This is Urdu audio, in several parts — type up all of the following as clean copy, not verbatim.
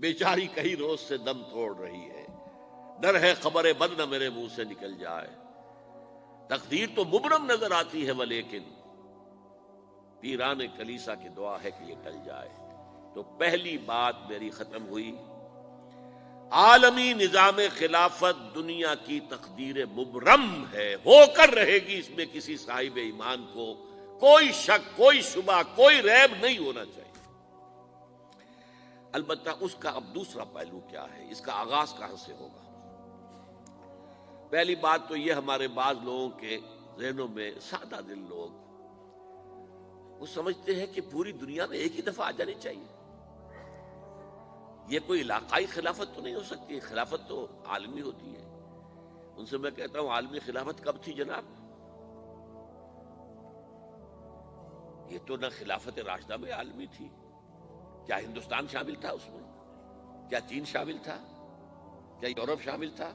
بیچاری کئی روز سے دم توڑ رہی ہے، ڈر ہے خبر بد نہ میرے منہ سے نکل جائے، تقدیر تو مبرم نظر آتی ہے ولیکن پیران کلیسا کی دعا ہے کہ یہ ٹل جائے۔ تو پہلی بات میری ختم ہوئی، عالمی نظام خلافت دنیا کی تقدیر مبرم ہے، ہو کر رہے گی، اس میں کسی صاحب ایمان کو کوئی شک، کوئی شبہ، کوئی ریب نہیں ہونا چاہیے۔ البتہ اس کا اب دوسرا پہلو کیا ہے، اس کا آغاز کہاں سے ہوگا؟ پہلی بات تو یہ، ہمارے بعض لوگوں کے ذہنوں میں، سادہ دل لوگ وہ سمجھتے ہیں کہ پوری دنیا میں ایک ہی دفعہ آ جانی چاہیے، یہ کوئی علاقائی خلافت تو نہیں ہو سکتی، خلافت تو عالمی ہوتی ہے۔ ان سے میں کہتا ہوں، عالمی خلافت کب تھی جناب؟ یہ تو نہ خلافت راشدہ میں عالمی تھی، کیا ہندوستان شامل تھا اس میں؟ کیا چین شامل تھا؟ کیا یورپ شامل تھا؟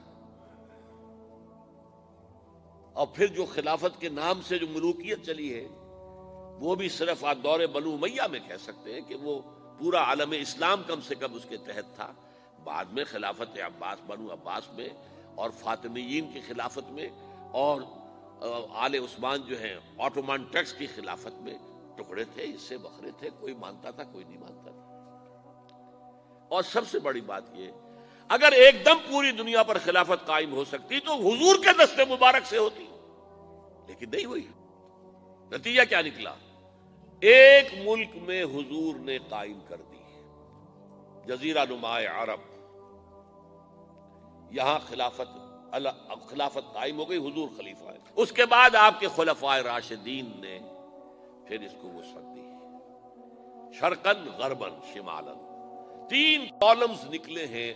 اور پھر جو خلافت کے نام سے جو ملوکیت چلی ہے، وہ بھی صرف دور بنو امیہ میں کہہ سکتے ہیں کہ وہ پورا عالم اسلام کم سے کم اس کے تحت تھا۔ بعد میں خلافت عباس، بنو عباس میں، اور فاطمیین کی خلافت میں، اور آل عثمان جو ہیں آٹومان ٹرکس کی خلافت میں ٹکڑے تھے، حصے بکھرے تھے، کوئی مانتا تھا، کوئی نہیں مانتا تھا۔ اور سب سے بڑی بات یہ، اگر ایک دم پوری دنیا پر خلافت قائم ہو سکتی تو حضور کے دست مبارک سے ہوتی، لیکن نہیں ہوئی۔ نتیجہ کیا نکلا؟ ایک ملک میں حضور نے قائم کر دی، جزیرہ نما عرب، یہاں خلافت قائم ہو گئی، حضور خلیفہ ہے۔ اس کے بعد آپ کے خلفائے راشدین نے پھر اس کو وسعت دی، شرقاً غرباً شمالاً، 3 کالمز نکلے ہیں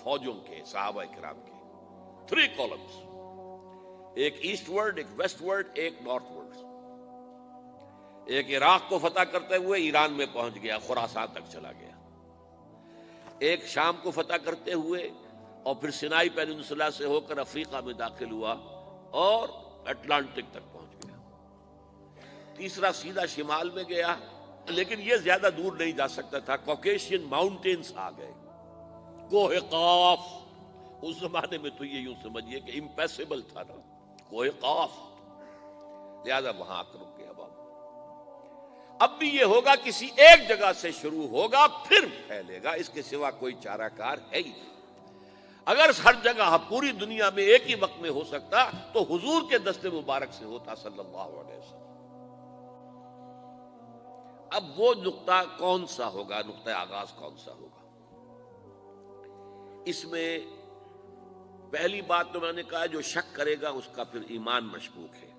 فوجوں کے، صحابہ کرام کے، 3 کالمز، ایک ایسٹ ورڈ، ایک ویسٹ ورڈ، ایک نارتھ ورڈ۔ ایک عراق کو فتح کرتے ہوئے ایران میں پہنچ گیا، خراسان تک چلا گیا، ایک شام کو فتح کرتے ہوئے اور پھر سینائی پیننسولا سے ہو کر افریقہ میں داخل ہوا اور اٹلانٹک تک پہنچ گیا، تیسرا سیدھا شمال میں گیا، لیکن یہ زیادہ دور نہیں جا سکتا تھا، کوکیشین ماؤنٹینز آ گئے، کوہ قاف، اس زمانے میں تو یہ یوں سمجھیے کہ امپیسیبل تھا نا، کوہ قاف، لہذا وہاں آ کر رک گیا بابا۔ اب بھی یہ ہوگا، کسی ایک جگہ سے شروع ہوگا پھر پھیلے گا، اس کے سوا کوئی چارہ کار ہے ہی نہیں۔ اگر ہر جگہ پوری دنیا میں ایک ہی وقت میں ہو سکتا تو حضور کے دست مبارک سے ہوتا صلی اللہ علیہ وسلم۔ اب وہ نقطہ کون سا ہوگا، نقطہ آغاز کون سا ہوگا؟ اس میں پہلی بات تو میں نے کہا، جو شک کرے گا اس کا پھر ایمان مشکوک ہے،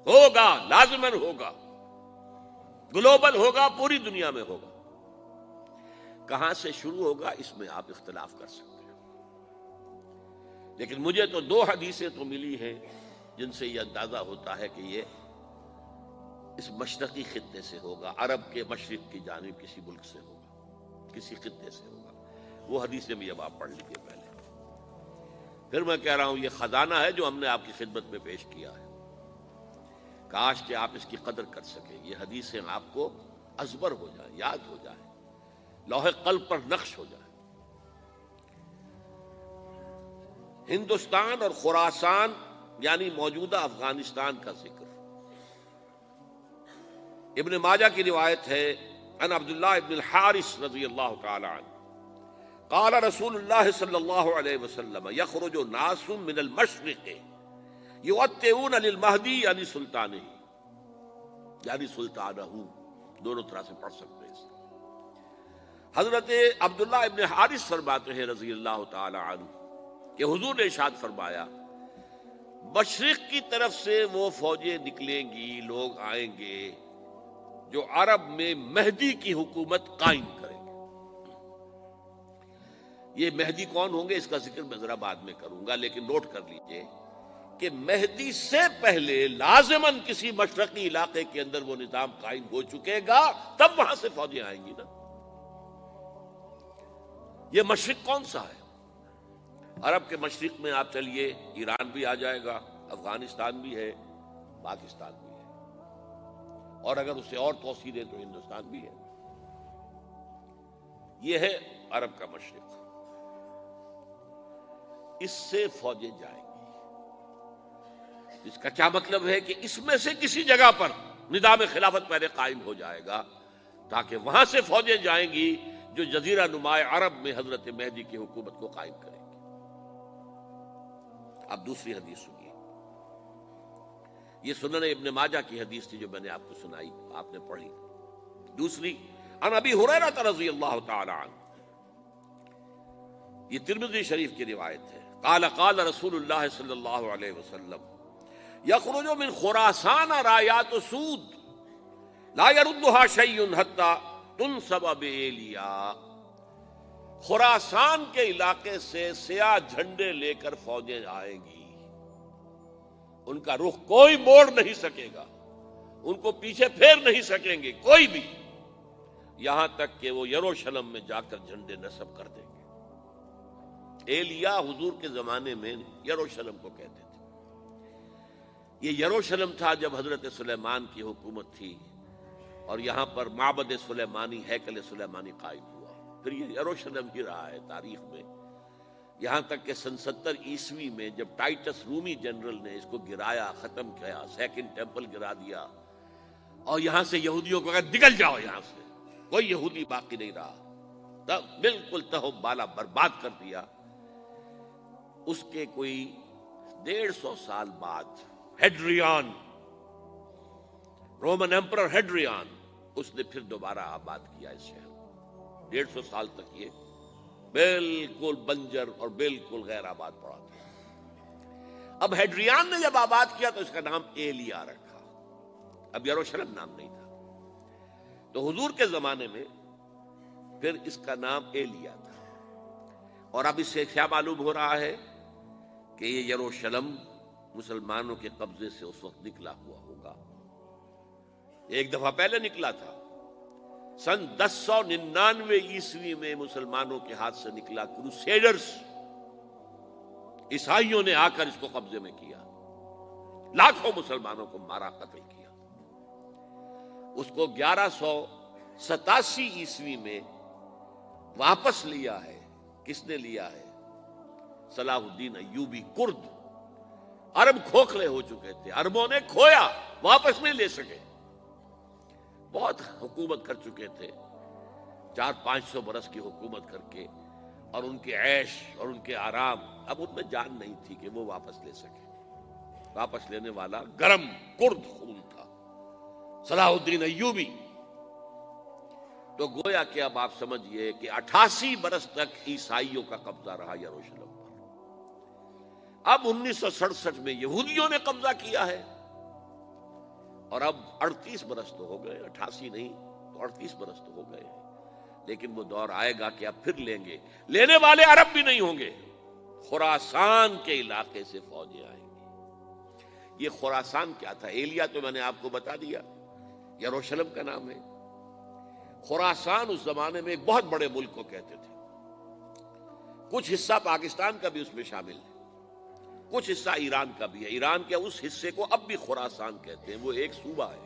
ہوگا، لازماً ہوگا، گلوبل ہوگا، پوری دنیا میں ہوگا۔ کہاں سے شروع ہوگا اس میں آپ اختلاف کر سکتے ہیں، لیکن مجھے تو 2 حدیثیں تو ملی ہیں جن سے یہ اندازہ ہوتا ہے کہ یہ اس مشرقی خطے سے ہوگا، عرب کے مشرق کی جانب کسی ملک سے ہوگا، کسی خطے سے ہوگا۔ وہ حدیثیں بھی اب آپ پڑھ لیجیے پہلے، پھر میں کہہ رہا ہوں یہ خزانہ ہے جو ہم نے آپ کی خدمت میں پیش کیا ہے، کاش کہ آپ اس کی قدر کر سکیں، یہ حدیثیں آپ کو ازبر ہو جائیں، یاد ہو جائیں، لوح قلب پر نقش ہو جائیں۔ ہندوستان اور خراسان یعنی موجودہ افغانستان کا ذکر، ابن ماجہ کی روایت ہے، عن عبداللہ ابن الحارث رضی اللہ تعالی عنہ قال رسول اللہ صلی اللہ علیہ وسلم یخرج ناس من المشرق یؤتئون للمہدی یعنی سلطانہ، یعنی سلطانہ، دونوں طرح سے پڑھ سکتے ہیں۔ حضرت عبداللہ ابن حارث فرماتے ہیں رضی اللہ تعالی عنہ کہ حضور نے ارشاد فرمایا، مشرق کی طرف سے وہ فوجیں نکلیں گی، لوگ آئیں گے جو عرب میں مہدی کی حکومت قائم کریں گے۔ یہ مہدی کون ہوں گے اس کا ذکر میں ذرا بعد میں کروں گا، لیکن نوٹ کر لیجئے کہ مہدی سے پہلے لازماً کسی مشرقی علاقے کے اندر وہ نظام قائم ہو چکے گا، تب وہاں سے فوجیں آئیں گی نا۔ یہ مشرق کون سا ہے؟ عرب کے مشرق میں آپ چلیے، ایران بھی آ جائے گا، افغانستان بھی ہے، پاکستان بھی ہے، اور اگر اسے اور توسیع دیں تو ہندوستان بھی ہے۔ یہ ہے عرب کا مشرق، اس سے فوجیں جائیں گی۔ اس کا کیا مطلب ہے کہ اس میں سے کسی جگہ پر نظام خلافت پہلے قائم ہو جائے گا، تاکہ وہاں سے فوجیں جائیں گی جو جزیرہ نما عرب میں حضرت مہدی کی حکومت کو قائم کریں گی۔ اب دوسری حدیث سنیے، یہ سنن ابن ماجہ کی حدیث تھی جو میں نے آپ کو سنائی، آپ نے پڑھی۔ دوسری، عن ابی ہریرہ رضی اللہ تعالی عنہ، یہ ترمذی شریف کی روایت ہے، قال قال رسول اللہ صلی اللہ علیہ وسلم یخرج من خراسان رایات سود لا يردها شیء حتی تنصب بإیلیا، خراسان کے علاقے سے سیاہ جھنڈے لے کر فوجیں آئیں گی، ان کا رخ کوئی موڑ نہیں سکے گا، ان کو پیچھے پھیر نہیں سکیں گے کوئی بھی، یہاں تک کہ وہ یروشلم میں جا کر جھنڈے نصب کر دیں گے۔ ایلیا حضور کے زمانے میں یروشلم کو کہتے تھے۔ یہ یروشلم تھا جب حضرت سلیمان کی حکومت تھی، اور یہاں پر معبد سلیمانی، ہیکل سلیمانی قائم ہوا، پھر یہ یروشلم ہی رہا ہے تاریخ میں، یہاں تک کہ سن 70 عیسوی میں جب ٹائٹس رومی جنرل نے اس کو گرایا، ختم کیا، سیکنڈ ٹیمپل گرا دیا، اور یہاں سے یہودیوں کو کہا نکل جاؤ یہاں سے، کوئی یہودی باقی نہیں رہا، تب بالکل تہو بالا برباد کر دیا۔ اس کے کوئی 150 سال بعد ہیڈریان، رومن ایمپرر ہیڈریان، اس نے پھر دوبارہ آباد کیا اس شہر کو۔ 150 سال تک یہ بالکل بنجر اور بالکل غیر آباد پڑا تھا۔ اب ہیڈریان نے جب آباد کیا تو اس کا نام ایلیا رکھا، اب یروشلم نام نہیں تھا، تو حضور کے زمانے میں پھر اس کا نام ایلیا تھا۔ اور اب اس سے کیا معلوم ہو رہا ہے کہ یہ یروشلم مسلمانوں کے قبضے سے اس وقت نکلا ہوا ہوگا، ایک دفعہ پہلے نکلا تھا، سن 1099 عیسوی میں مسلمانوں کے ہاتھ سے نکلا، کروسیڈرز، عیسائیوں نے آ کر اس کو قبضے میں کیا، لاکھوں مسلمانوں کو مارا، قتل کیا۔ اس کو 1187 عیسوی میں واپس لیا ہے۔ کس نے لیا ہے؟ صلاح الدین ایوبی، کرد۔ عرب کھوکھلے ہو چکے تھے، عربوں نے کھویا، واپس نہیں لے سکے، بہت حکومت کر چکے تھے، 400-500 برس کی حکومت کر کے، اور ان کے عیش اور ان کے آرام، اب ان میں جان نہیں تھی کہ وہ واپس لے سکے۔ واپس لینے والا گرم کرد خون تھا، صلاح الدین ایوبی۔ تو گویا کہ اب آپ سمجھئے کہ 88 برس تک عیسائیوں کا قبضہ رہا یروشلم پر۔ اب 1967 میں یہودیوں نے قبضہ کیا ہے، اور اب 38 برس تو ہو گئے، 88 نہیں تو 38 برس تو ہو گئے، لیکن وہ دور آئے گا کہ اب پھر لیں گے، لینے والے عرب بھی نہیں ہوں گے، خراسان کے علاقے سے فوجیں آئیں گی۔ یہ خراسان کیا تھا؟ ایلیا تو میں نے آپ کو بتا دیا، یروشلم کا نام ہے۔ خراسان اس زمانے میں ایک بہت بڑے ملک کو کہتے تھے، کچھ حصہ پاکستان کا بھی اس میں شامل ہے، کچھ حصہ ایران کا بھی ہے، ایران کے اس حصے کو اب بھی خراسان کہتے ہیں، وہ ایک صوبہ ہے،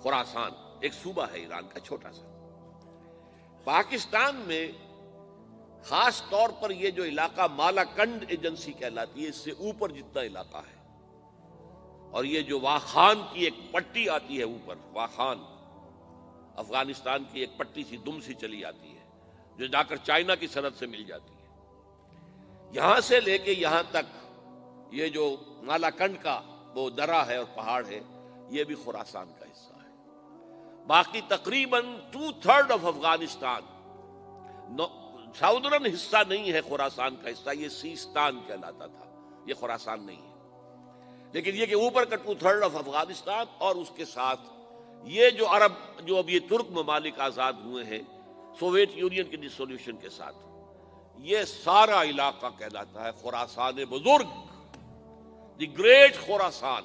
خراسان ایک صوبہ ہے ایران کا چھوٹا سا۔ پاکستان میں خاص طور پر یہ جو علاقہ مالاکنڈ ایجنسی کہلاتی ہے، اس سے اوپر جتنا علاقہ ہے، اور یہ جو واخان کی ایک پٹی آتی ہے اوپر، واخان افغانستان کی ایک پٹی سی دم سی چلی آتی ہے جو جا کر چائنا کی سرحد سے مل جاتی ہے، یہاں سے لے کے یہاں تک یہ جو مالاکنڈ کا وہ درہ ہے اور پہاڑ ہے، یہ بھی خراسان کا حصہ ہے۔ باقی تقریباً 2/3 آف افغانستان، ساؤدرن حصہ نہیں ہے خراسان کا حصہ، یہ سیستان کہلاتا تھا، یہ خراسان نہیں ہے، لیکن یہ کہ اوپر کا 2/3 آف افغانستان، اور اس کے ساتھ یہ جو عرب، جو اب یہ ترک ممالک آزاد ہوئے ہیں سوویت یونین کی ڈسولوشن کے ساتھ، یہ سارا علاقہ کہلاتا ہے خراسان بزرگ، دی گریٹ خراسان۔